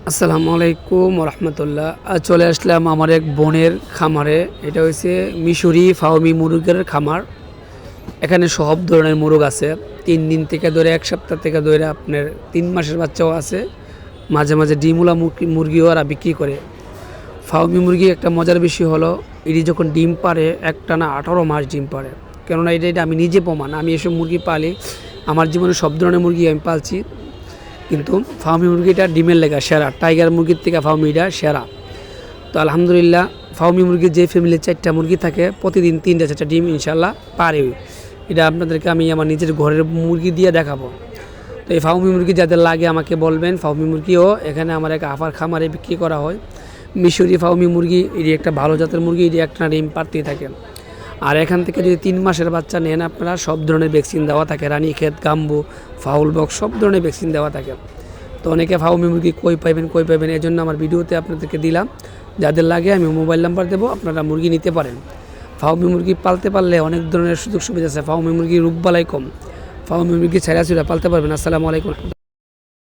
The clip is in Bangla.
আসসালামু আলাইকুম রহমতুল্লাহ। আজ চলে আসলাম আমার এক বোনের খামারে। এটা হচ্ছে মিশরি ফাউমি মুরগের খামার। এখানে সব ধরনের মুরগ আছে। 3 দিন থেকে ধরে 1 সপ্তাহ থেকে ধরে আপনার 3 মাসের বাচ্চাও আছে। মাঝে মাঝে ডিমওয়ালা মুরগিও ওরা বিক্রি করে। ফাউমি মুরগি একটা মজার বিষয় হলো, এটি যখন ডিম পারে একটানা 18 মাস ডিম পারে। কেননা এটা আমি নিজে প্রমাণ, আমি এসব মুরগি পালি। আমার জীবনে সব ধরনের মুরগি আমি পালছি, কিন্তু ফার্মি মুরগিটা ডিমের লেগা সেরা। টাইগার মুরগির থেকে ফার্মিটা সেরা। তো আলহামদুলিল্লাহ, ফার্মি মুরগির যে ফ্যামিলির 4টা মুরগি থাকে, প্রতিদিন 3টা 4টা ডিম ইনশাল্লাহ পারে। এটা আপনাদেরকে আমি আমার নিজের ঘরের মুরগি দিয়ে দেখাবো। তো এই ফার্মি মুরগি যাদের লাগে আমাকে বলবেন। ফার্মি মুরগিও এখানে আমার এক আফার খামারে বিক্রি করা হয়। মিশরি ফার্মি মুরগি এটি একটা ভালো জাতের মুরগি, এটি একটা ডিম পারতেই থাকে। আর এখান থেকে যদি 3 মাসের বাচ্চা নেন আপনারা, সব ধরনের ভ্যাকসিন দেওয়া থাকে। রানীক্ষেত, গাম্বু, ফাউল বক্স সব ধরনের ভ্যাকসিন দেওয়া থাকে। তো অনেকে ফার্মি মুরগি কই পাইবেন এই জন্য আমার ভিডিওতে আপনাদেরকে দিলাম। যাদের লাগে আমি মোবাইল নাম্বার দেবো, আপনারা মুরগি নিতে পারেন। ফার্মি মুরগি পালতে পারলে অনেক ধরনের সুযোগ সুবিধা আছে। ফার্মি মুরগি রোগবালাই কম। ফার্মি মুরগি ছেড়া পালতে পারবেন। আসসালামু আলাইকুম।